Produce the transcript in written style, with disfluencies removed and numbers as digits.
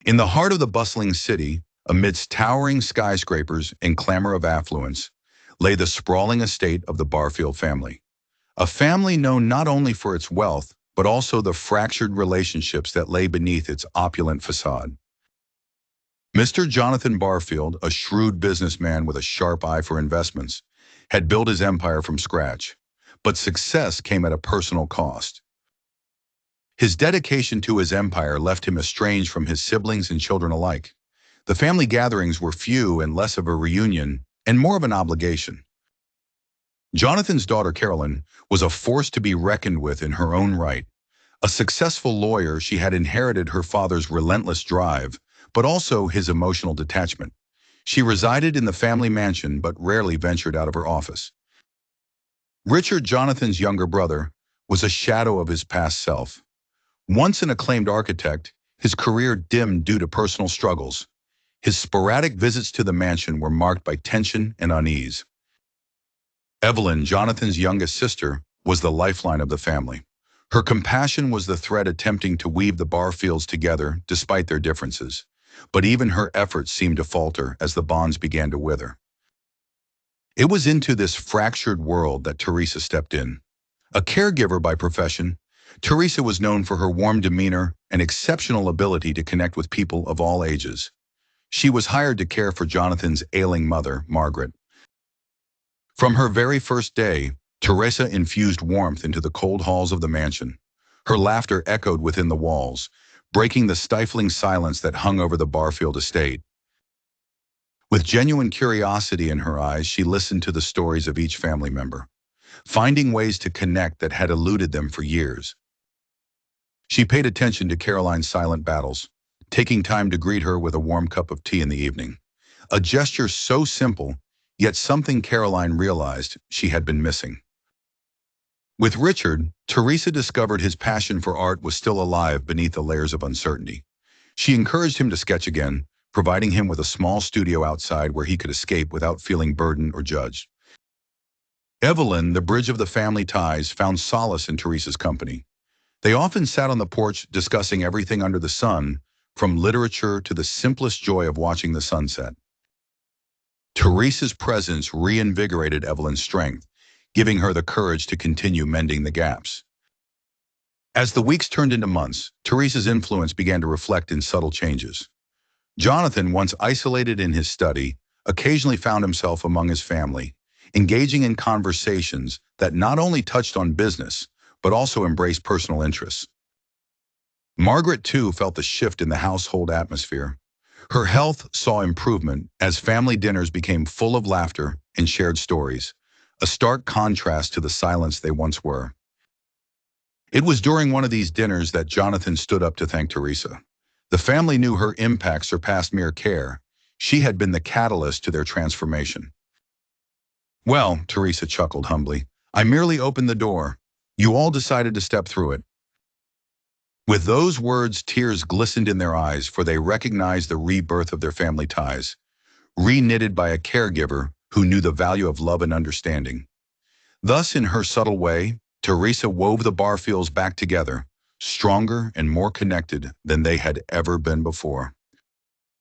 In the heart of the bustling city, amidst towering skyscrapers and clamor of affluence, lay the sprawling estate of the Barfield family. A family known not only for its wealth, but also the fractured relationships that lay beneath its opulent facade. Mr. Jonathan Barfield, a shrewd businessman with a sharp eye for investments, had built his empire from scratch, but success came at a personal cost. His dedication to his empire left him estranged from his siblings and children alike. The family gatherings were few and less of a reunion and more of an obligation. Jonathan's daughter Carolyn was a force to be reckoned with in her own right. A successful lawyer, she had inherited her father's relentless drive, but also his emotional detachment. She resided in the family mansion but rarely ventured out of her office. Richard, Jonathan's younger brother, was a shadow of his past self. Once an acclaimed architect, his career dimmed due to personal struggles. His sporadic visits to the mansion were marked by tension and unease. Evelyn, Jonathan's youngest sister, was the lifeline of the family. Her compassion was the thread attempting to weave the Barfields together despite their differences. But even her efforts seemed to falter as the bonds began to wither. It was into this fractured world that Teresa stepped in. A caregiver by profession, Teresa was known for her warm demeanor and exceptional ability to connect with people of all ages. She was hired to care for Jonathan's ailing mother, Margaret. From her very first day, Teresa infused warmth into the cold halls of the mansion. Her laughter echoed within the walls, breaking the stifling silence that hung over the Barfield estate. With genuine curiosity in her eyes, she listened to the stories of each family member, finding ways to connect that had eluded them for years. She paid attention to Caroline's silent battles, taking time to greet her with a warm cup of tea in the evening. A gesture so simple, yet something Caroline realized she had been missing. With Richard, Teresa discovered his passion for art was still alive beneath the layers of uncertainty. She encouraged him to sketch again, providing him with a small studio outside where he could escape without feeling burdened or judged. Evelyn, the bridge of the family ties, found solace in Teresa's company. They often sat on the porch discussing everything under the sun, from literature to the simplest joy of watching the sunset. Teresa's presence reinvigorated Evelyn's strength, giving her the courage to continue mending the gaps. As the weeks turned into months, Teresa's influence began to reflect in subtle changes. Jonathan, once isolated in his study, occasionally found himself among his family, engaging in conversations that not only touched on business, but also embraced personal interests. Margaret, too, felt the shift in the household atmosphere. Her health saw improvement as family dinners became full of laughter and shared stories, a stark contrast to the silence they once were. It was during one of these dinners that Jonathan stood up to thank Teresa. The family knew her impact surpassed mere care. She had been the catalyst to their transformation. "Well," Teresa chuckled humbly, "I merely opened the door. You all decided to step through it." With those words, tears glistened in their eyes, for they recognized the rebirth of their family ties, reknitted by a caregiver who knew the value of love and understanding. Thus, in her subtle way, Teresa wove the Barfields back together, stronger and more connected than they had ever been before.